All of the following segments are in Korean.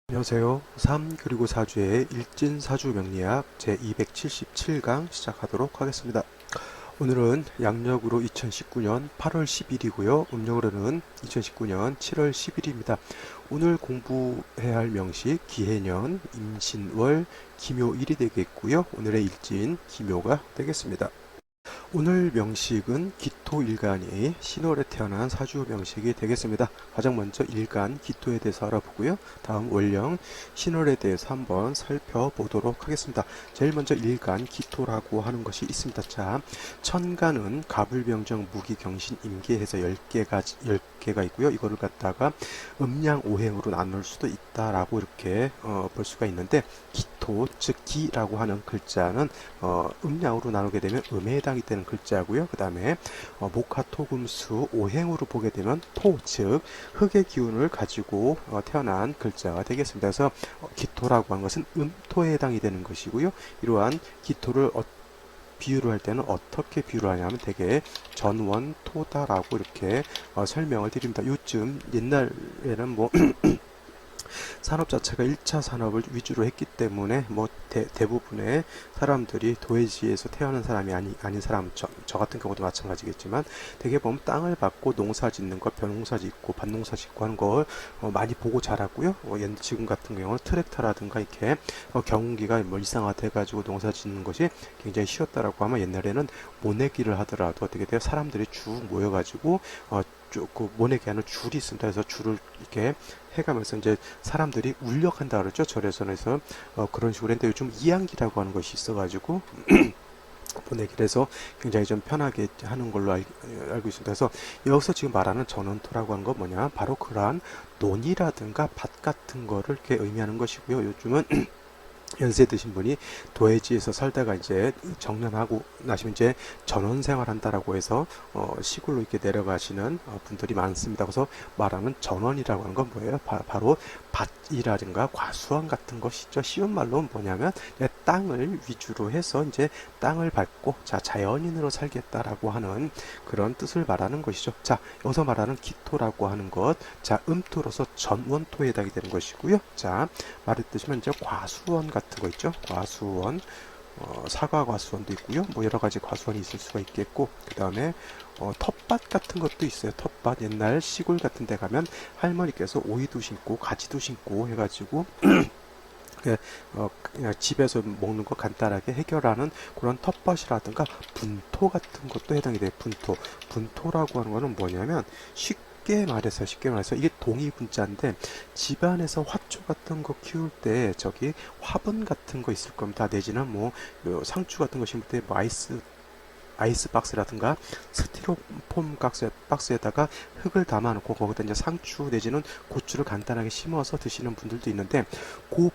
안녕하세요. 3 그리고 4주의 일진사주 명리학 제277강 시작하도록 하겠습니다. 오늘은 양력으로 2019년 8월 10일이고요. 음력으로는 2019년 7월 10일입니다. 오늘 공부해야 할 명식 기해년, 임신월, 기묘일이 되겠고요. 오늘의 일진 기묘가 되겠습니다. 오늘 명식은 기토일간이 신월에 태어난 사주 명식이 되겠습니다. 가장 먼저 일간, 기토에 대해서 알아보고요. 다음 월령, 신월에 대해서 한번 살펴보도록 하겠습니다. 제일 먼저 일간, 기토라고 하는 것이 있습니다. 자, 천간은 갑을병정, 무기경신, 임계해서 10개가 있고요. 이거를 갖다가 음양 오행으로 나눌 수도 있다라고 이렇게 볼 수가 있는데, 기토, 즉 기라고 하는 글자는 음양으로 나누게 되면 음에 해당이 되는 글자고요. 그 다음에 목화토금수 오행으로 보게 되면 토, 즉 흙의 기운을 가지고 태어난 글자가 되겠습니다. 그래서 기토라고 하는 것은 음토에 해당이 되는 것이고요. 이러한 기토를 비유를 할 때는 어떻게 비유를 하냐면 되게 전원토다라고 이렇게 설명을 드립니다. 요즘 옛날에는 뭐 산업 자체가 1차 산업을 위주로 했기 때문에 뭐 대부분의 사람들이 도회지에서 태어난 사람이 아닌 사람, 저 같은 경우도 마찬가지겠지만 대개 보면 땅을 받고 농사 짓는 것, 벼농사 짓고 밭농사 짓고 하는 걸 많이 보고 자랐고요. 지금 같은 경우는 트랙터라든가 이렇게 경운기가 뭐 일상화돼 가지고 농사 짓는 것이 굉장히 쉬웠다라고 하면, 옛날에는 모내기를 하더라도 어떻게 돼요? 사람들이 쭉 모여가지고 그 모내기 하는 줄이 있습니다. 그래서 줄을 이렇게 해가면서 이제 사람들이 울력한다 그러죠. 절에서는. 해서 그런 식으로 했는데, 요즘 이양기라고 하는 것이 있어가지고 보내기를 해서 굉장히 좀 편하게 하는 걸로 알고 있습니다. 그래서 여기서 지금 말하는 전원토라고 하는 건 뭐냐, 바로 그러한 논이라든가 밭 같은 거를 이렇게 의미하는 것이고요. 요즘은 연세 드신 분이 도해지에서 살다가 이제 정년하고 나시면 이제 전원 생활한다라고 해서 시골로 이렇게 내려가시는 분들이 많습니다. 그래서 말하는 전원이라고 하는 건 뭐예요? 바로 밭이라든가 과수원 같은 것이죠. 쉬운 말로 뭐냐면 땅을 위주로 해서 이제 땅을 밟고 자연인으로 살겠다라고 하는 그런 뜻을 말하는 것이죠. 자, 여기서 말하는 기토라고 하는 것, 음토로서 전원토에 해당이 되는 것이고요. 자, 말했듯이 이제 과수원 같은 거 있죠. 과수원, 사과 과수원도 있고요. 뭐 여러 가지 과수원이 있을 수가 있겠고, 그 다음에 텃밭 같은 것도 있어요. 텃밭, 옛날 시골 같은 데 가면 할머니께서 오이도 심고 가지도 심고 해가지고 그냥 집에서 먹는 거 간단하게 해결하는 그런 텃밭이라든가 분토 같은 것도 해당이 돼요. 분토라고 하는 거는 뭐냐면 쉽게 말해서 이게 동의 분자인데, 집안에서 화초 같은 거 키울 때 저기 화분 같은 거 있을 겁니다. 내지는 뭐 상추 같은 거 심을 때 뭐 아이스박스라든가 스티로폼 박스에다가 흙을 담아놓고 거기다 이제 상추 내지는 고추를 간단하게 심어서 드시는 분들도 있는데, 그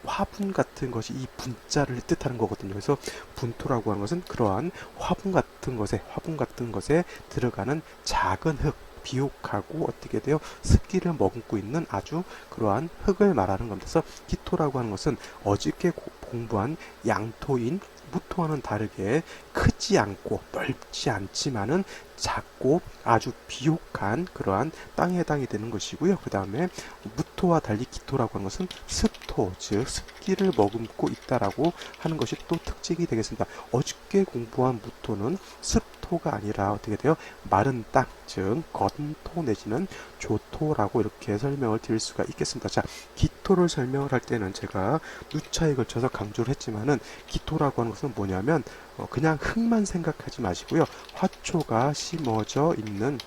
화분 같은 것이 이 분자를 뜻하는 거거든요. 그래서 분토라고 하는 것은 그러한 화분 같은 것에 들어가는 작은 흙, 비옥하고 어떻게 돼요? 습기를 머금고 있는 아주 그러한 흙을 말하는 겁니다. 그래서 기토라고 하는 것은 어저께 공부한 양토인 무토와는 다르게 크지 않고 넓지 않지만은 작고 아주 비옥한 그러한 땅에 해당이 되는 것이고요. 그 다음에 무토와 달리 기토라고 하는 것은 습토, 즉 습기를 머금고 있다라고 하는 것이 또 특징이 되겠습니다. 어저께 공부한 무토는 습토가 아니라 어떻게 돼요? 마른 땅, 즉 건토 내지는 조토라고 이렇게 설명을 드릴 수가 있겠습니다. 자, 기토를 설명을 할 때는 제가 누차에 걸쳐서 강조를 했지만은, 기토라고 하는 것은 뭐냐면 그냥 흙만 생각하지 마시고요. 화초가 심어져 있는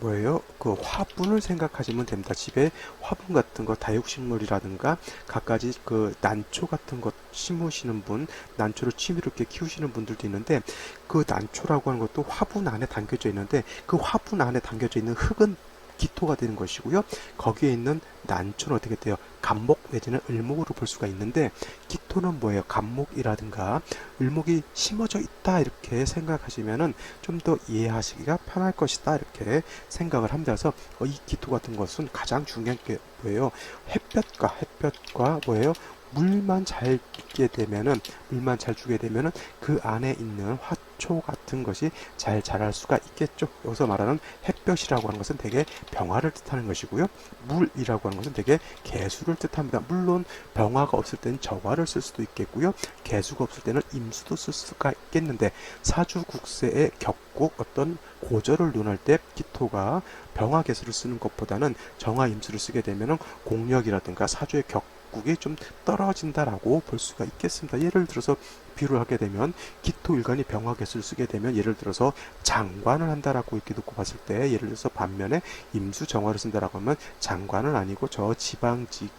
뭐예요? 그 화분을 생각하시면 됩니다. 집에 화분 같은 거, 다육식물이라든가 갖가지 그 난초 같은 것 심으시는 분, 난초를 취미로 이렇게 키우시는 분들도 있는데, 그 난초라고 하는 것도 화분 안에 담겨져 있는데, 그 화분 안에 담겨져 있는 흙은 기토가 되는 것이고요. 거기에 있는 난초는 어떻게 돼요? 갑목 내지는 을목으로 볼 수가 있는데, 기토는 뭐예요? 갑목이라든가 을목이 심어져 있다 이렇게 생각하시면은 좀 더 이해하시기가 편할 것이다 이렇게 생각을 합니다. 그래서 이 기토 같은 것은 가장 중요한 게 뭐예요? 햇볕과 뭐예요? 물만 잘 있게 되면은, 물만 잘 주게 되면은 그 안에 있는 화초 같은 것이 잘 자랄 수가 있겠죠. 여기서 말하는 햇볕이라고 하는 것은 되게 병화를 뜻하는 것이고요. 물이라고 하는 것은 되게 개수를 뜻합니다. 물론 병화가 없을 때는 저화를 쓸 수도 있겠고요. 개수가 없을 때는 임수도 쓸 수가 있겠는데, 사주국세의 격국 어떤 고절을 논할 때 기토가 병화 개수를 쓰는 것보다는 정화 임수를 쓰게 되면은 공력이라든가 사주의 격국이 좀 떨어진다라고 볼 수가 있겠습니다. 예를 들어서 비유를 하게 되면 기토일간이 병화 개수를 쓰게 되면, 예를 들어서 장관을 한다라고 이렇게 놓고 봤을 때, 예를 들어서 반면에 임수 정화를 쓴다라고 하면 장관은 아니고 저 지방직,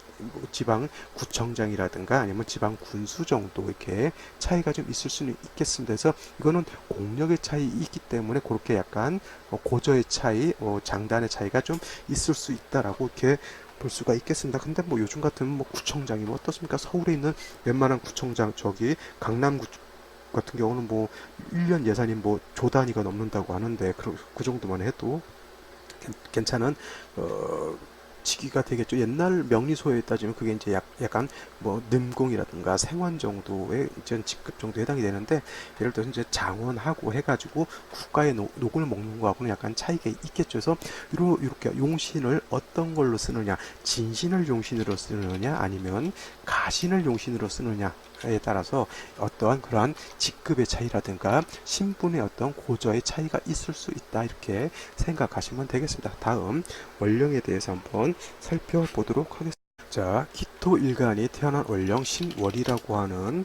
지방 구청장이라든가 아니면 지방 군수 정도 이렇게 차이가 좀 있을 수는 있겠습니다. 그래서 이거는 공력의 차이이기 때문에 그렇게 약간 고저의 차이, 장단의 차이가 좀 있을 수 있다라고 이렇게 볼 수가 있겠습니다. 근데 뭐 요즘 같은 뭐 구청장이 뭐 어떻습니까? 서울에 있는 웬만한 구청장, 저기 강남구 같은 경우는 뭐 1년 예산이 뭐 조 단위가 넘는다고 하는데, 그 정도만 해도 괜찮은 시기가 되겠죠. 옛날 명리소에 따지면 그게 이제 약간 뭐 능공이라든가 생원 정도의 이전 직급 정도 해당이 되는데, 예를 들어서 이제 장원하고 해가지고 국가의 녹을 먹는 거하고는 약간 차이가 있겠죠. 그래서 이렇게 용신을 어떤 걸로 쓰느냐, 진신을 용신으로 쓰느냐 아니면 가신을 용신으로 쓰느냐에 따라서 어떠한 그러한 직급의 차이라든가 신분의 어떤 고저의 차이가 있을 수 있다, 이렇게 생각하시면 되겠습니다. 다음 원령에 대해서 한번 살펴보도록 하겠습니다. 자, 기토일간이 태어난 원령 신월이라고 하는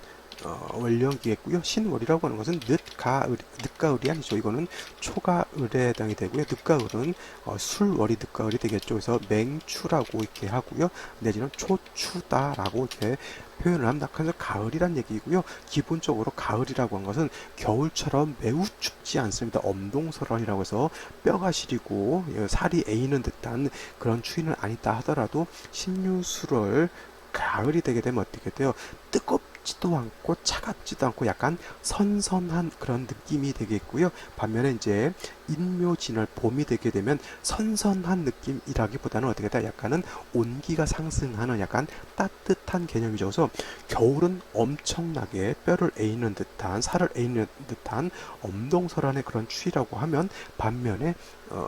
원령이겠고요. 신월이라고 하는 것은 늦가을이 아니죠. 이거는 초가을에 해당이 되고요. 늦가을은 술월이 늦가을이 되겠죠. 그래서 맹추라고 이렇게 하고요. 내지는 초추다라고 이렇게 표현을 합니다. 그래서 가을이란 얘기이고요. 기본적으로 가을이라고 하는 것은 겨울처럼 매우 춥지 않습니다. 엄동설원이라고 해서 뼈가 시리고 살이 에이는 듯한 그런 추위는 아니다 하더라도 신유술월 가을이 되게 되면 어떻게 돼요? 뜨겁지도 않고 차갑지도 않고 약간 선선한 그런 느낌이 되겠고요. 반면에 이제 인묘진월 봄이 되게 되면 선선한 느낌이라기보다는 어떻게 돼? 약간은 온기가 상승하는 약간 따뜻한 개념이죠. 그래서 겨울은 엄청나게 뼈를 에이는 듯한, 살을 에이는 듯한 엄동설한의 그런 추위라고 하면, 반면에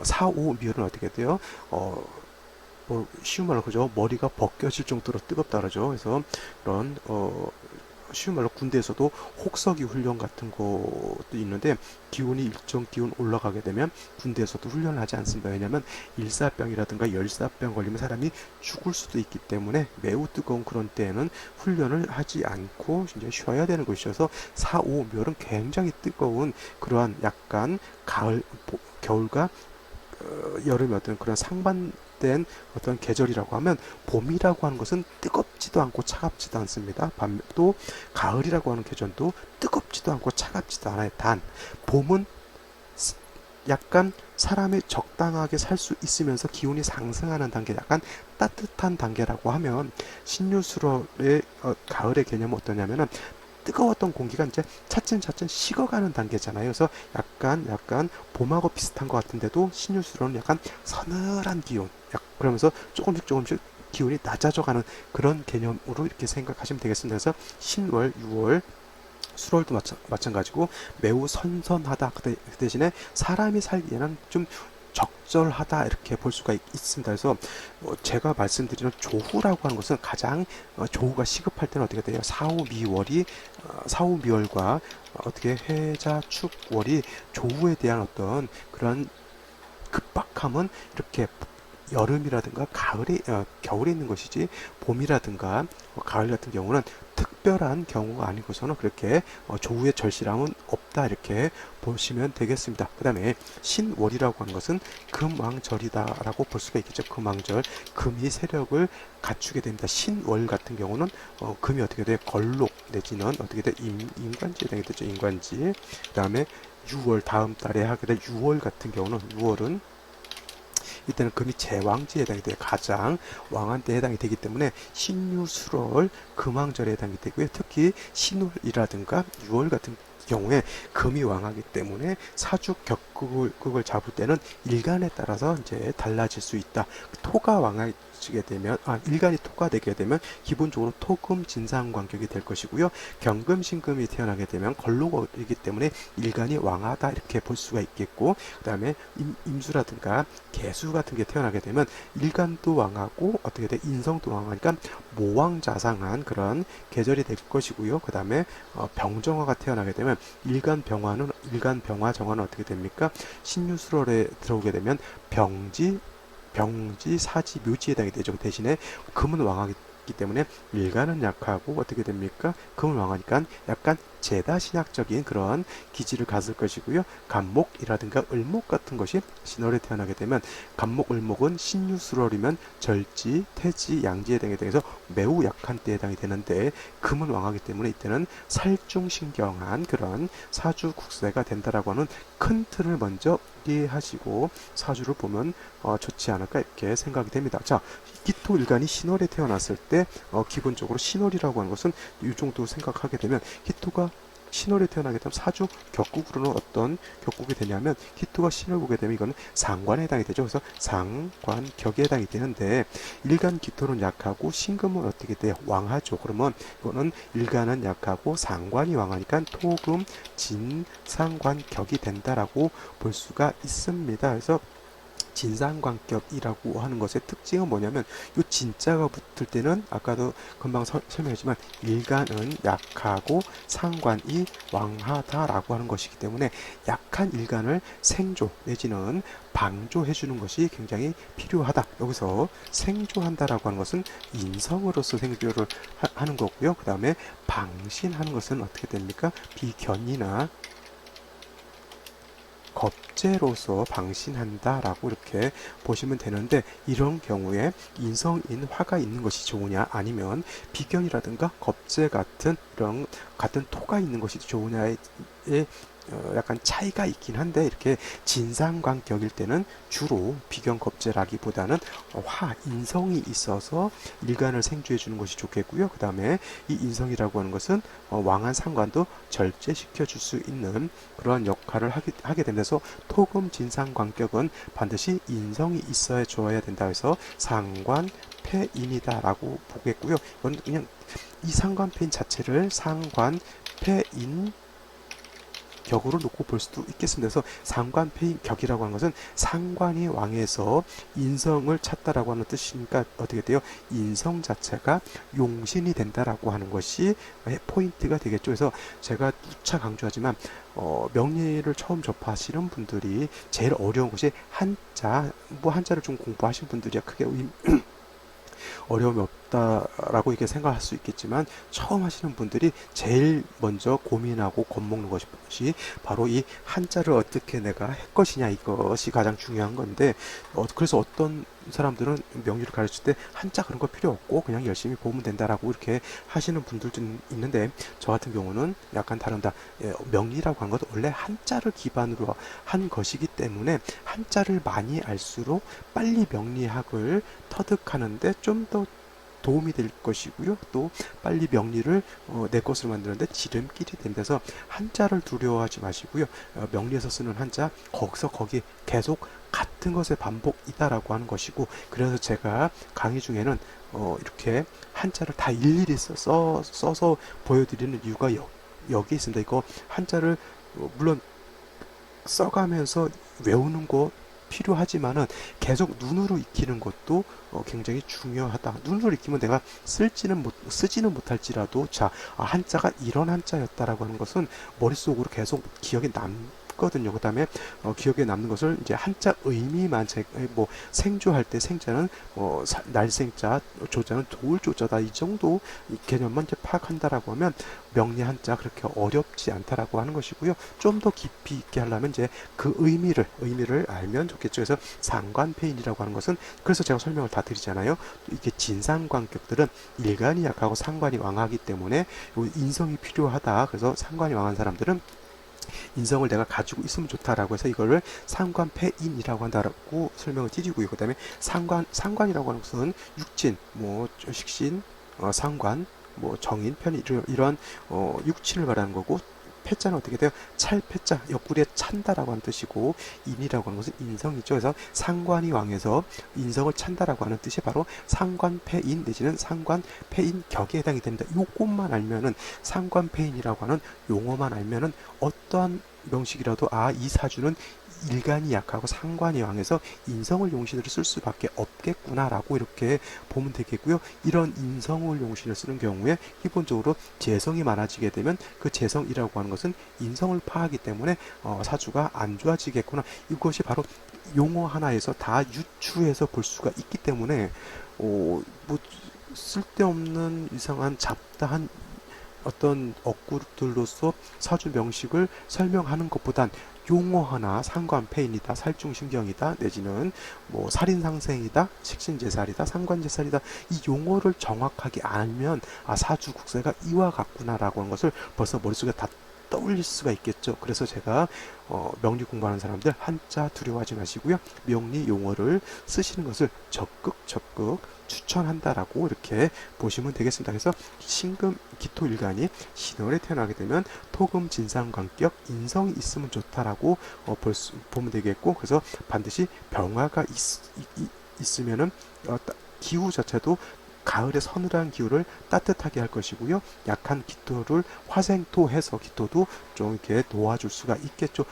4, 5 미열은 어떻게 돼요? 뭐 쉬운 말로 그죠, 머리가 벗겨질 정도로 뜨겁다 그러죠. 그래서 그런 쉬운 말로 군대에서도 혹서기 훈련 같은 것도 있는데, 기온이 일정 기온 올라가게 되면 군대에서도 훈련을 하지 않습니다. 왜냐하면 일사병이라든가 열사병 걸리면 사람이 죽을 수도 있기 때문에 매우 뜨거운 그런 때에는 훈련을 하지 않고 이제 쉬어야 되는 것이어서 4, 5 멸은 굉장히 뜨거운 그러한 약간 겨울과 여름의 어떤 그런 상반된 어떤 계절이라고 하면, 봄이라고 하는 것은 뜨겁지도 않고 차갑지도 않습니다. 또 가을이라고 하는 계절도 뜨겁지도 않고 차갑지도 않아요. 단 봄은 약간 사람이 적당하게 살 수 있으면서 기온이 상승하는 단계, 약간 따뜻한 단계라고 하면, 신유술월의 가을의 개념은 어떠냐면은 뜨거웠던 공기가 이제 차츰차츰 식어가는 단계잖아요. 그래서 약간 봄하고 비슷한 것 같은데도 신유술은 약간 서늘한 기온, 그러면서 조금씩 기온이 낮아져가는 그런 개념으로 이렇게 생각하시면 되겠습니다. 그래서 신월, 6월, 수월도 마찬가지고 매우 선선하다. 그 대신에 사람이 살기에는 좀 적절하다, 이렇게 볼 수가 있습니다. 그래서 제가 말씀드리는 조후라고 하는 것은 가장 조후가 시급할 때는 어떻게 돼요? 사후미월과 어떻게 해자축월이 조후에 대한 어떤 그런 급박함은 이렇게 여름이라든가 겨울에 있는 것이지, 봄이라든가 가을 같은 경우는 특별한 경우가 아니고서는 그렇게 조우의 절실함은 없다, 이렇게 보시면 되겠습니다. 그 다음에 신월이라고 하는 것은 금왕절이다라고 볼 수가 있겠죠. 금왕절, 금이 세력을 갖추게 됩니다. 신월 같은 경우는 금이 어떻게 돼요? 걸록 내지는 어떻게 돼요? 인관지에 해당이 되죠. 인관지. 그 다음에 6월, 다음 달에 하게 될 6월 같은 경우는, 6월은 이때는 금이 제왕지에 해당이 돼요. 가장 왕한 때 해당이 되기 때문에 신유술월 금왕절에 해당이 되고요. 특히 신월이라든가 6월 같은 경우에 금이 왕하기 때문에 사주 격국을 잡을 때는 일간에 따라서 이제 달라질 수 있다. 토가 왕하게 되면 일간이 토가 되게 되면 기본적으로 토금 진상관격이 될 것이고요. 경금 신금이 태어나게 되면 걸록이기 때문에 일간이 왕하다 이렇게 볼 수가 있겠고, 그 다음에 임수라든가 개수 같은 게 태어나게 되면 일간도 왕하고 어떻게 돼 인성도 왕하니까 모왕자상한 그런 계절이 될 것이고요. 그 다음에 병정화가 태어나게 되면 일간 병화 정화는 어떻게 됩니까? 신유술월에 들어오게 되면 병지 사지, 묘지에 해당이 되죠. 대신에 금은 왕하기 때문에 일간은 약하고 어떻게 됩니까? 금은 왕하니까 약간 제다 신학적인 그런 기질을 가질 것이고요. 간목이라든가 을목 같은 것이 신월에 태어나게 되면 간목, 을목은 신유술월이면 절지, 태지, 양지에 해당이 돼서 매우 약한 때에 해당이 되는데 금은 왕하기 때문에 이때는 살중신경한 그런 사주 국세가 된다라고 하는 큰 틀을 먼저 이해하시고 사주를 보면 좋지 않을까 이렇게 생각이 됩니다. 자, 기토일간이 신월에 태어났을 때 기본적으로 신월이라고 하는 것은 이 정도 생각하게 되면 기토가 신월에 태어나게 되면 사주 격국으로는 어떤 격국이 되냐면 기토가 신월 보게 되면 이거는 상관에 해당이 되죠. 그래서 상관격에 해당이 되는데 일간 기토는 약하고 신금은 어떻게 돼요? 왕하죠. 그러면 이거는 일간은 약하고 상관이 왕하니까 토금 진상관격이 된다라고 볼 수가 있습니다. 그래서 진상관격이라고 하는 것의 특징은 뭐냐면 이 진자가 붙을 때는 아까도 금방 설명했지만 일간은 약하고 상관이 왕하다라고 하는 것이기 때문에 약한 일간을 생조 내지는 방조해 주는 것이 굉장히 필요하다. 여기서 생조한다라고 하는 것은 인성으로서 생조를 하는 거고요. 그 다음에 방신하는 것은 어떻게 됩니까? 비견이나 겁재로서 방신한다라고 이렇게 보시면 되는데, 이런 경우에 인성인 화가 있는 것이 좋으냐 아니면 비견이라든가 겁재 같은 이런 같은 토가 있는 것이 좋으냐에 약간 차이가 있긴 한데, 이렇게 진상관격일 때는 주로 비견겁재라기보다는 인성이 있어서 일간을 생주해 주는 것이 좋겠고요. 그 다음에 이 인성이라고 하는 것은 왕한 상관도 절제시켜 줄 수 있는 그러한 역할을 하게 되면서 토금 진상관격은 반드시 인성이 있어야 줘야 된다 해서 상관패인이다 라고 보겠고요. 이건 그냥 이 상관패인 자체를 상관패인 격으로 놓고 볼 수도 있겠습니다. 그래서 상관패인 격이라고 하는 것은 상관이 왕에서 인성을 찾다라고 하는 뜻이니까 어떻게 돼요? 인성 자체가 용신이 된다라고 하는 것이 포인트가 되겠죠. 그래서 제가 누차 강조하지만 명리를 처음 접하시는 분들이 제일 어려운 것이 한자, 한자를 좀 공부하신 분들이야 크게 어려움이 없다라고 이렇게 생각할 수 있겠지만, 처음 하시는 분들이 제일 먼저 고민하고 겁먹는 것이 바로 이 한자를 어떻게 내가 할 것이냐, 이것이 가장 중요한 건데, 그래서 어떤 사람들은 명리를 가르칠 때 한자 그런 거 필요 없고 그냥 열심히 보면 된다라고 이렇게 하시는 분들도 있는데, 저 같은 경우는 약간 다른다. 명리라고 하는 것은 원래 한자를 기반으로 한 것이기 때문에 한자를 많이 알수록 빨리 명리학을 터득하는데 좀 더 도움이 될 것이고요. 또 빨리 명리를 내 것을 만드는데 지름길이 된다서 한자를 두려워하지 마시고요. 명리에서 쓰는 한자 거기 계속 같은 것의 반복이다라고 하는 것이고, 그래서 제가 강의 중에는 이렇게 한자를 다 일일이 써서 보여드리는 이유가 여기 있습니다. 이거 한자를 물론 써가면서 외우는 거 필요하지만은 계속 눈으로 익히는 것도 굉장히 중요하다. 눈으로 익히면 내가 쓰지는 못할지라도 한자가 이런 한자였다라고 하는 것은 머릿속으로 계속 기억에 남거든요. 그 다음에 기억에 남는 것을 이제 한자 의미만 생조할 때 생자는 날생자, 조자는 도울 조자다, 이 정도 개념만 이제 파악한다라고 하면 명리 한자 그렇게 어렵지 않다라고 하는 것이고요. 좀 더 깊이 있게 하려면 이제 그 의미를 알면 좋겠죠. 그래서 상관패인이라고 하는 것은, 그래서 제가 설명을 다 드리잖아요. 이게 진상관격들은 일간이 약하고 상관이 왕하기 때문에 인성이 필요하다. 그래서 상관이 왕한 사람들은 인성을 내가 가지고 있으면 좋다라고 해서 이거를 상관패인이라고 한다라고 설명을 드리고요. 그 다음에 상관이라고 하는 것은 육진, 식신, 상관, 정인, 편인 이런 육친을 말하는 거고, 패자는 어떻게 돼요? 찰패자, 옆구리에 찬다라고 하는 뜻이고, 인이라고 하는 것은 인성이죠. 그래서 상관이 왕에서 인성을 찬다라고 하는 뜻이 바로 상관패인 내지는 상관패인격에 해당이 됩니다. 요것만 알면은, 상관패인이라고 하는 용어만 알면은 어떠한 명식이라도 이 사주는 일간이 약하고 상관이 왕해서 인성을 용신으로 쓸 수밖에 없겠구나라고 이렇게 보면 되겠고요. 이런 인성을 용신을 쓰는 경우에 기본적으로 재성이 많아지게 되면 그 재성이라고 하는 것은 인성을 파하기 때문에 사주가 안 좋아지겠구나. 이것이 바로 용어 하나에서 다 유추해서 볼 수가 있기 때문에 뭐 쓸데없는 이상한 잡다한 어떤 억구들로서 사주 명식을 설명하는 것보단 용어 하나 상관패인이다, 살중신경이다, 내지는 뭐 살인상생이다, 식신제살이다, 상관제살이다, 이 용어를 정확하게 알면 사주 국세가 이와 같구나라고 하는 것을 벌써 머릿속에 다 떠올릴 수가 있겠죠. 그래서 제가 명리 공부하는 사람들 한자 두려워하지 마시고요. 명리 용어를 쓰시는 것을 적극 추천한다라고 이렇게 보시면 되겠습니다. 그래서 신금 기토일간이 신월에 태어나게 되면 토금 진상관격 인성이 있으면 좋다라고 보면 되겠고, 그래서 반드시 병화가 있으면은 기후 자체도 가을의 서늘한 기후를 따뜻하게 할 것이고요. 약한 기토를 화생토해서 기토도 좀 이렇게 도와줄 수가 있겠죠.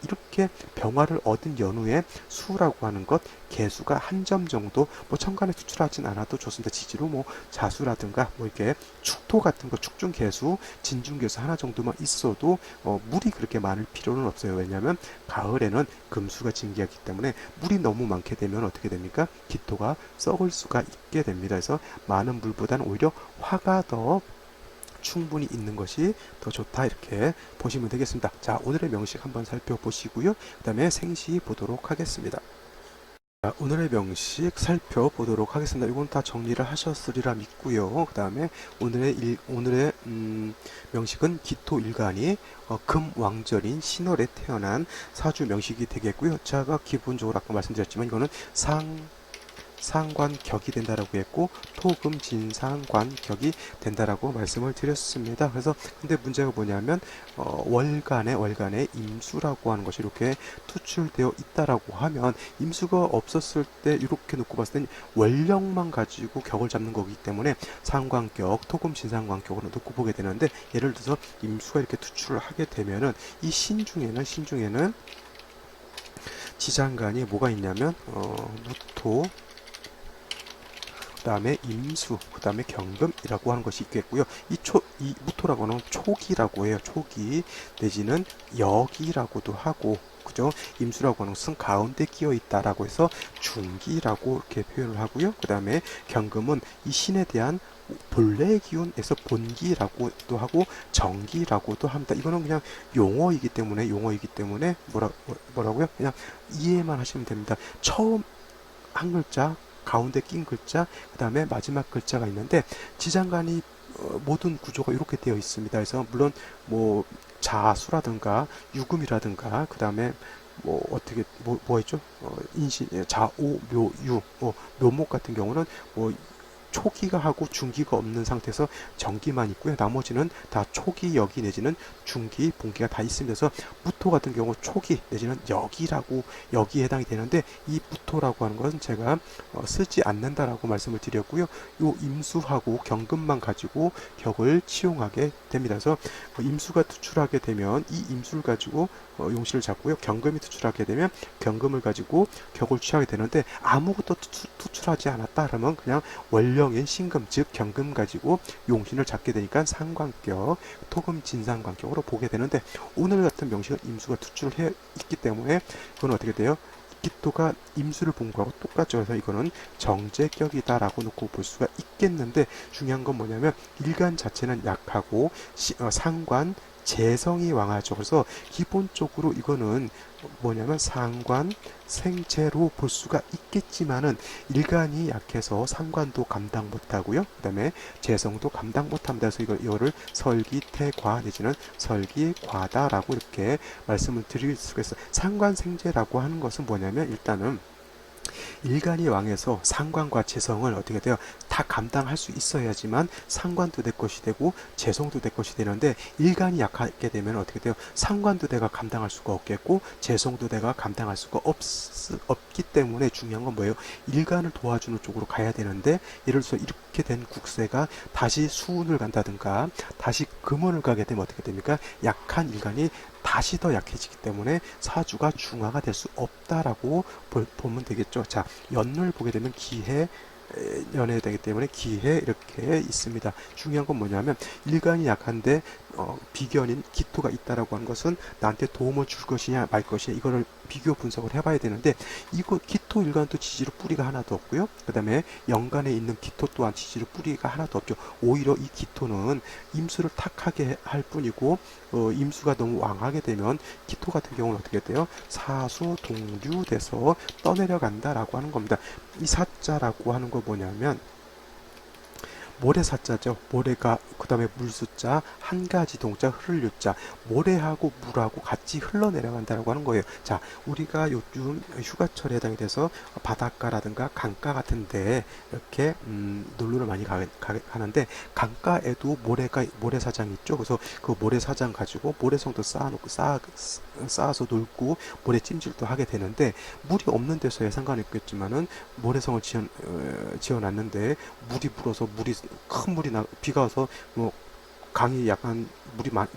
이렇게 병화를 얻은 연후에 수라고 하는 것, 개수가 한 점 정도, 뭐 천간에 수출하진 않아도 좋습니다. 지지로 뭐 자수라든가 뭐 이렇게 축토 같은 거, 축중 개수, 진중 개수 하나 정도만 있어도 물이 그렇게 많을 필요는 없어요. 왜냐하면 가을에는 금수가 진기하기 때문에 물이 너무 많게 되면 어떻게 됩니까? 기토가 썩을 수가 있게 됩니다. 그래서 많은 물보다는 오히려 화가 더 충분히 있는 것이 더 좋다, 이렇게 보시면 되겠습니다. 자, 오늘의 명식 한번 살펴보시고요. 그 다음에 생시 보도록 하겠습니다. 자, 오늘의 명식 살펴보도록 하겠습니다. 이건 다 정리를 하셨으리라 믿고요. 그 다음에 오늘의 명식은 기토일간이 금왕절인 신월에 태어난 사주 명식이 되겠고요. 제가 기본적으로 아까 말씀드렸지만 이거는 상관격이 된다라고 했고, 토금 진상관격이 된다라고 말씀을 드렸습니다. 그래서 근데 문제가 뭐냐면 월간에 임수라고 하는 것이 이렇게 투출되어 있다라고 하면, 임수가 없었을 때 이렇게 놓고 봤을 때는 월령만 가지고 격을 잡는 거기 때문에 상관격, 토금 진상관격으로 놓고 보게 되는데, 예를 들어서 임수가 이렇게 투출을 하게 되면은 이 신중에는 지장간이 뭐가 있냐면 무토, 그 다음에 임수, 그 다음에 경금이라고 하는 것이 있겠고요. 이 무토라고 하는 초기라고 해요. 초기 내지는 여기라고도 하고, 그죠? 임수라고 하는 것은 가운데 끼어 있다라고 해서 중기라고 이렇게 표현을 하고요. 그 다음에 경금은 이 신에 대한 본래의 기운에서 본기라고도 하고 정기라고도 합니다. 이거는 그냥 용어이기 때문에 뭐라고요? 그냥 이해만 하시면 됩니다. 처음 한 글자, 가운데 낀 글자, 그 다음에 마지막 글자가 있는데, 지장간이 모든 구조가 이렇게 되어 있습니다. 그래서 물론 뭐 자수라든가 유금이라든가, 그 다음에 뭐 어떻게 뭐 있죠? 인신, 자오, 묘, 유, 묘목 같은 경우는 뭐 초기가 하고 중기가 없는 상태에서 정기만 있고요. 나머지는 다 초기, 여기 내지는 중기, 본기가 다 있습니다. 그래서 무토 같은 경우 초기 내지는 여기에 해당이 되는데, 이 무토라고 하는 것은 제가 쓰지 않는다라고 말씀을 드렸고요. 요 임수하고 경금만 가지고 격을 치용하게 됩니다. 그래서 임수가 투출하게 되면 이 임수를 가지고 용신을 잡고요. 경금이 투출하게 되면 경금을 가지고 격을 취하게 되는데, 아무것도 투출하지 않았다 그러면 그냥 원령인 신금, 즉 경금 가지고 용신을 잡게 되니까 상관격, 토금 진상관격으로 보게 되는데, 오늘 같은 명식은 임수가 투출을 해 있기 때문에 그건 어떻게 돼요? 기토가 임수를 본 거하고 똑같죠. 그래서 이거는 정제격이다라고 놓고 볼 수가 있겠는데, 중요한 건 뭐냐면 일간 자체는 약하고 상관 재성이 왕하죠. 그래서 기본적으로 이거는 뭐냐면 상관 생재로 볼 수가 있겠지만은, 일간이 약해서 상관도 감당 못하고요. 그 다음에 재성도 감당 못합니다. 그래서 이거를 설기태과 내지는 설기과다라고 이렇게 말씀을 드릴 수가 있어요. 상관 생재라고 하는 것은 뭐냐면, 일단은 일간이 왕해서 상관과 재성을 어떻게 돼요? 다 감당할 수 있어야지만 상관도 내 것이 되고 재성도 내 것이 되는데, 일간이 약하게 되면 어떻게 돼요? 상관도 내가 감당할 수가 없겠고 재성도 내가 감당할 수가 없기 때문에 중요한 건 뭐예요? 일간을 도와주는 쪽으로 가야 되는데, 예를 들어서 이렇게 된 국세가 다시 수운을 간다든가 다시 금운을 가게 되면 어떻게 됩니까? 약한 일간이 다시 더 약해지기 때문에 사주가 중화가 될 수 없다라고 보면 되겠죠. 자, 연을 보게 되면 기해, 연해야 되기 때문에 기해 이렇게 있습니다. 중요한 건 뭐냐면, 일간이 약한데 비견인 기토가 있다라고 하는 것은 나한테 도움을 줄 것이냐 말 것이냐, 이거를 비교 분석을 해봐야 되는데, 이거 기토 일간도 지지로 뿌리가 하나도 없고요. 그 다음에 연간에 있는 기토 또한 지지로 뿌리가 하나도 없죠. 오히려 이 기토는 임수를 탁하게 할 뿐이고, 임수가 너무 왕하게 되면 기토 같은 경우는 어떻게 돼요? 사수 동류돼서 떠내려간다라고 하는 겁니다. 이 사자라고 하는 거 뭐냐면 모래사자죠. 모래가, 그 다음에 물수자, 한 가지 동자, 흐를 유자, 모래하고 물하고 같이 흘러내려간다고 하는 거예요. 자, 우리가 요즘 휴가철에 해당이 돼서 바닷가라든가 강가 같은데 이렇게 놀러를 많이 가는데, 강가에도 모래사장이 있죠. 그래서 그 모래사장 가지고 모래성도 쌓아서 놀고 모래찜질도 하게 되는데, 물이 없는 데서야 상관이 없겠지만은 모래성을 지어놨는데 물이 불어서 큰 물이 비가 와서 뭐 강이 약간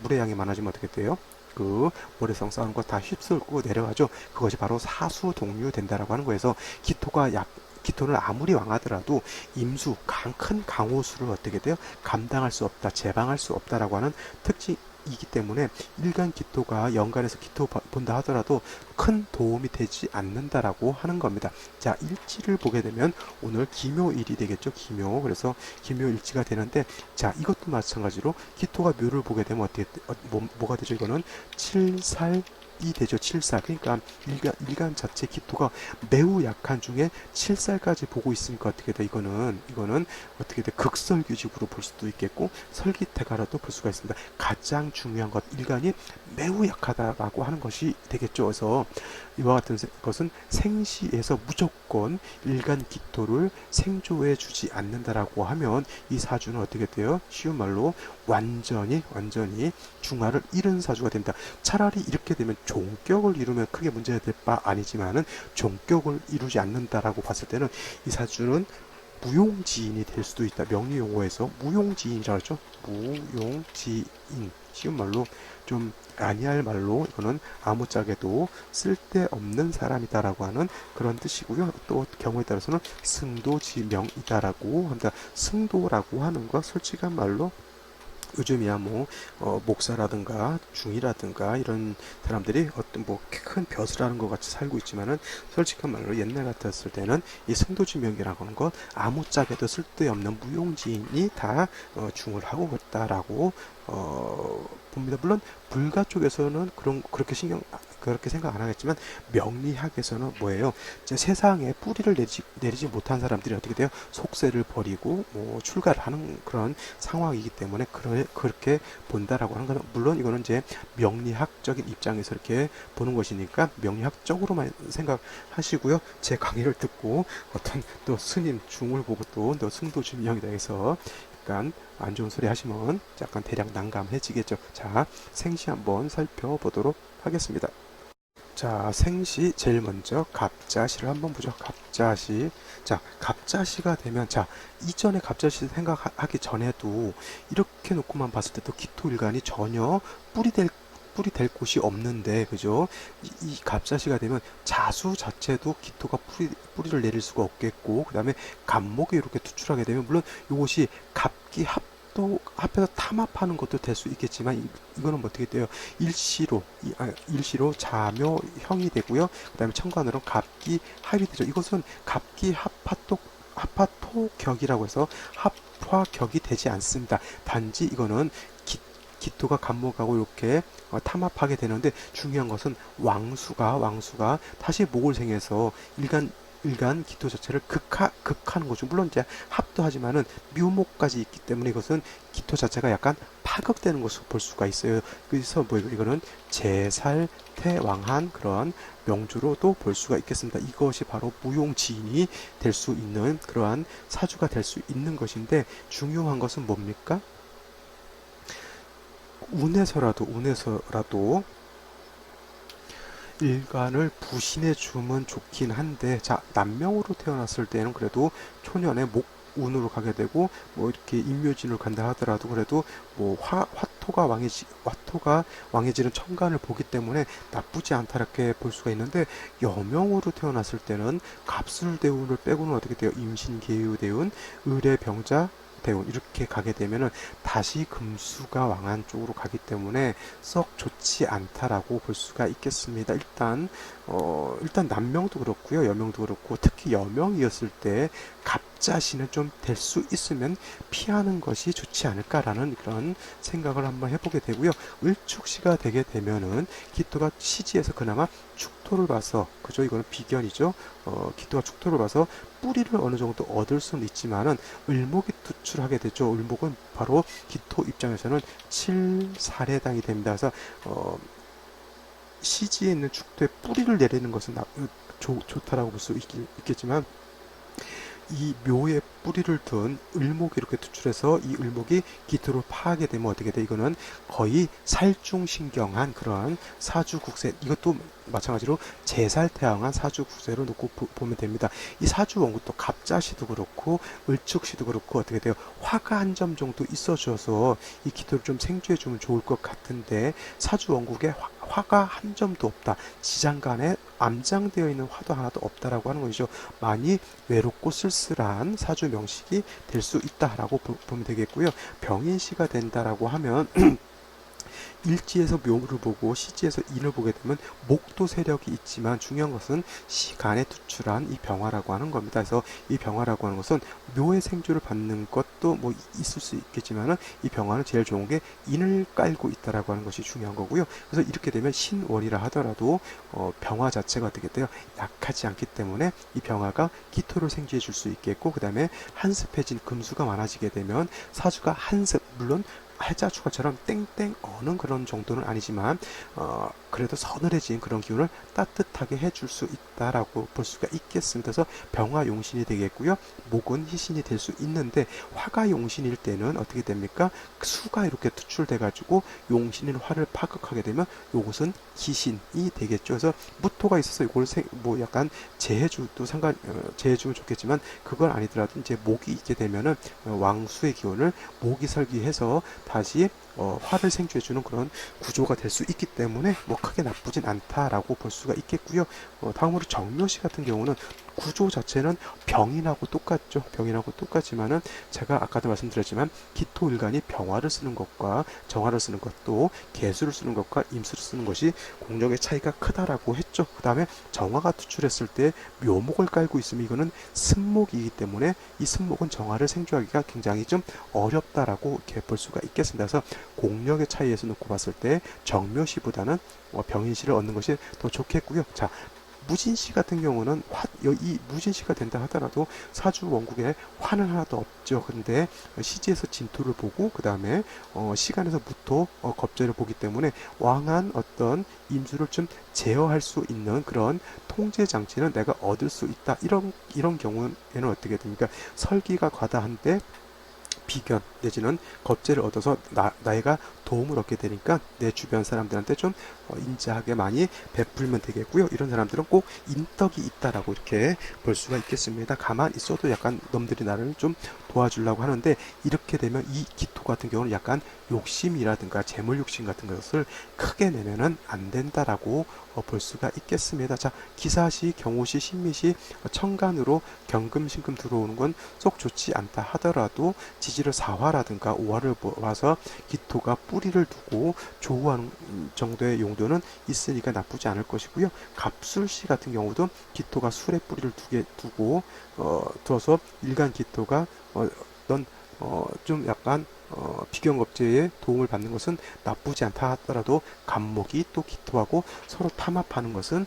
물의 양이 많아지면 어떻게 돼요? 그 모래성 쌓은 거 다 휩쓸고 내려가죠. 그것이 바로 사수 동류 된다라고 하는 거에서, 기토는 아무리 왕하더라도 임수, 큰 강호수를 어떻게 돼요? 감당할 수 없다, 제방할 수 없다라고 하는 특징이기 때문에, 일간 기토가 연간에서 기토 본다 하더라도 큰 도움이 되지 않는다라고 하는 겁니다. 자, 일지를 보게 되면 오늘 기묘일이 되겠죠. 기묘. 그래서 기묘일지가 되는데, 자, 이것도 마찬가지로 기토가 묘를 보게 되면 어떻게 뭐가 되죠? 이거는 칠살 이 되죠. 칠살. 그러니까 일간 자체 기토가 매우 약한 중에 칠살까지 보고 있으니까 어떻게 돼? 이거는 어떻게 돼? 극설규직으로 볼 수도 있겠고 설기태가라도 볼 수가 있습니다. 가장 중요한 것, 일간이 매우 약하다라고 하는 것이 되겠죠. 그래서 이와 같은 것은 생시에서 무조건 일간 기토를 생조해 주지 않는다라고 하면, 이 사주는 어떻게 돼요? 쉬운 말로 완전히 중화를 잃은 사주가 된다. 차라리 이렇게 되면 종격을 이루면 크게 문제가 될 바 아니지만은, 종격을 이루지 않는다라고 봤을 때는 이 사주는 무용지인이 될 수도 있다. 명리용어에서 무용지인이라고 하죠. 무용지인. 쉬운 말로, 좀 아니할 말로, 이거는 아무짝에도 쓸데없는 사람이다라고 하는 그런 뜻이고요. 또 경우에 따라서는 승도지명이다라고 한다. 승도라고 하는 거 솔직한 말로, 요즘이야 목사라든가 중이라든가 이런 사람들이 어떤 큰 벼슬 하는 것 같이 살고 있지만은, 솔직한 말로 옛날 같았을 때는 이 승도지명이라고 하는 건 아무짝에도 쓸데없는 무용지인이 다 중을 하고 있다라고 봅니다. 물론 불가 쪽에서는 그렇게 생각 안 하겠지만, 명리학에서는 뭐예요? 이제 세상에 뿌리를 내리지 못한 사람들이 어떻게 돼요? 속세를 버리고 출가를 하는 그런 상황이기 때문에 그렇게 본다라고 하는 거는, 물론 이거는 이제 명리학적인 입장에서 이렇게 보는 것이니까 명리학적으로만 생각하시고요. 제 강의를 듣고 어떤 또 스님 중을 보고 또 승도지명이다 해서 약간 안 좋은 소리 하시면 약간 대략 난감해지겠죠. 자, 생시 한번 살펴보도록 하겠습니다. 자, 생시 제일 먼저 갑자시를 한번 보죠. 갑자시. 자, 갑자시가 되면, 자, 이전에 갑자시 생각하기 전에도 이렇게 놓고만 봤을 때도 기토일간이 전혀 뿌리 될 곳이 없는데, 그죠? 이 갑자시가 되면 자수 자체도 기토가 뿌리를 내릴 수가 없겠고, 그 다음에 갑목이 이렇게 투출하게 되면, 물론 이것이 갑기 합해서 탐합하는 것도 될 수 있겠지만, 이거는 어떻게 돼요? 일시로 자묘형이 되고요. 그 다음에 천간으로 갑기 합이 되죠. 이것은 갑기 합화토격이라고 해서 합화격이 되지 않습니다. 단지 이거는 기토가 갑목하고 이렇게 탐합하게 되는데, 중요한 것은 왕수가 다시 목을 생해서 일간 기토 자체를 극하는 거죠. 물론 이제 합도 하지만은 묘목까지 있기 때문에, 이것은 기토 자체가 약간 파극되는 것을 볼 수가 있어요. 그래서 뭐 이거는 제살태왕한 그런 명주로도 볼 수가 있겠습니다. 이것이 바로 무용지인이 될 수 있는 그러한 사주가 될 수 있는 것인데, 중요한 것은 뭡니까? 운에서라도 일간을 부신해 주면 좋긴 한데, 자, 남명으로 태어났을 때는 그래도 초년에 운으로 가게 되고, 뭐 이렇게 인묘진으로 간다 하더라도 그래도 뭐 화토가 왕해지는 천간을 보기 때문에 나쁘지 않다 이렇게 볼 수가 있는데, 여명으로 태어났을 때는 갑술대운을 빼고는 어떻게 돼요? 임신계유대운, 의례병자 대운 이렇게 가게 되면은 다시 금수가 왕한 쪽으로 가기 때문에 썩 좋지 않다라고 볼 수가 있겠습니다. 일단 남명도 그렇고요, 여명도 그렇고, 특히 여명이었을 때 갑자신은 좀 될 수 있으면 피하는 것이 좋지 않을까라는 그런 생각을 한번 해보게 되고요. 을축시가 되게 되면은 기토가 시지에서 그나마 축토를 봐서, 그죠? 이거는 비견이죠. 기토가 축토를 봐서 뿌리를 어느 정도 얻을 수는 있지만은 을목이 투출하게 되죠. 을목은 바로 기토 입장에서는 7살해당이 됩니다. 그래서 시지에 있는 축토에 뿌리를 내리는 것은 좋다라고 볼 수 있겠지만, 이 묘에 뿌리를 둔 을목이 이렇게 투출해서 이 을목이 기토를 파하게 되면 어떻게 돼? 이거는 거의 살중신경한 그러한 사주국세, 이것도 마찬가지로 제살태양한 사주국세로 놓고 보면 됩니다. 이 사주원국도 갑자시도 그렇고 을축시도 그렇고 어떻게 돼요? 화가 한 점 정도 있어줘서 이 기토를 좀 생주해주면 좋을 것 같은데, 사주원국에 화가 한 점도 없다. 지장간에 암장되어 있는 화도 하나도 없다라고 하는 것이죠. 많이 외롭고 쓸쓸한 사주 명식이 될 수 있다라고 보면 되겠고요. 병인시가 된다라고 하면 일지에서 묘를 보고 시지에서 인을 보게 되면 목도 세력이 있지만, 중요한 것은 시간에 투출한 이 병화라고 하는 겁니다. 그래서 이 병화라고 하는 것은 묘의 생주를 받는 것도 뭐 있을 수 있겠지만은, 이 병화는 제일 좋은 게 인을 깔고 있다라고 하는 것이 중요한 거고요. 그래서 이렇게 되면 신월이라 하더라도 병화 자체가 어떻게 돼요? 약하지 않기 때문에 이 병화가 기토를 생주해 줄 수 있겠고, 그 다음에 한습해진 금수가 많아지게 되면 사주가 한습, 물론 해자축화처럼 땡땡 어는 그런 정도는 아니지만 그래도 서늘해진 그런 기운을 따뜻하게 해줄 수 있다라고 볼 수가 있겠습니다. 그래서 병화 용신이 되겠고요. 목은 희신이 될 수 있는데, 화가 용신일 때는 어떻게 됩니까? 수가 이렇게 투출돼 가지고 용신인 화를 파극하게 되면 요것은 기신이 되겠죠. 그래서 무토가 있어서 이걸 뭐 약간 제해주면 좋겠지만, 그건 아니더라도 이제 목이 있게 되면은 왕수의 기운을 목이 설기해서 다시 화를 생주해주는 그런 구조가 될 수 있기 때문에 뭐 크게 나쁘진 않다라고 볼 수가 있겠고요. 다음으로 정묘시 같은 경우는 구조 자체는 병인하고 똑같죠. 병인하고 똑같지만은, 제가 아까도 말씀드렸지만 기토일간이 병화를 쓰는 것과 정화를 쓰는 것도, 개수를 쓰는 것과 임수를 쓰는 것이 공력의 차이가 크다라고 했죠. 그 다음에 정화가 투출했을 때 묘목을 깔고 있으면 이거는 승목이기 때문에 이 승목은 정화를 생주하기가 굉장히 좀 어렵다라고 이렇게 볼 수가 있겠습니다. 그래서 공력의 차이에서 놓고 봤을 때 정묘시보다는 병인시를 얻는 것이 더 좋겠고요. 자, 무진시 같은 경우는 이 무진시가 된다 하더라도 사주 원국에 화는 하나도 없죠. 근데 시지에서 진토를 보고, 그 다음에 시간에서 무토 겁재를 보기 때문에 왕한 어떤 임수를 좀 제어할 수 있는 그런 통제 장치는 내가 얻을 수 있다. 이런 경우에는 어떻게 됩니까? 설기가 과다한데 비견 내지는 겁재를 얻어서 나이가 도움을 얻게 되니까 내 주변 사람들한테 좀 인자하게 많이 베풀면 되겠고요. 이런 사람들은 꼭 인덕이 있다라고 이렇게 볼 수가 있겠습니다. 가만 있어도 약간 놈들이 나를 좀 도와주려고 하는데, 이렇게 되면 이 기토 같은 경우는 약간 욕심이라든가 재물 욕심 같은 것을 크게 내면은 안 된다라고 볼 수가 있겠습니다. 자, 기사시, 경호시, 신미시, 천간으로 경금, 신금 들어오는 건 쏙 좋지 않다 하더라도 지지를 4화라든가 5화를 모아서 기토가 뿌리를 두고 조우하는 정도의 용도는 있으니까 나쁘지 않을 것이고요. 갑술시 같은 경우도 기토가 술에 뿌리를 두어서 일간 기토가 좀 약간 비경겁제에 도움을 받는 것은 나쁘지 않다 하더라도, 갑목이 또 기토하고 서로 타합하는 것은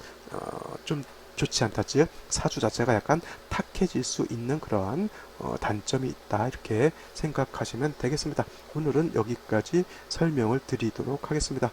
좀 좋지 않다. 즉 사주 자체가 약간 탁해질 수 있는 그러한 단점이 있다. 이렇게 생각하시면 되겠습니다. 오늘은 여기까지 설명을 드리도록 하겠습니다.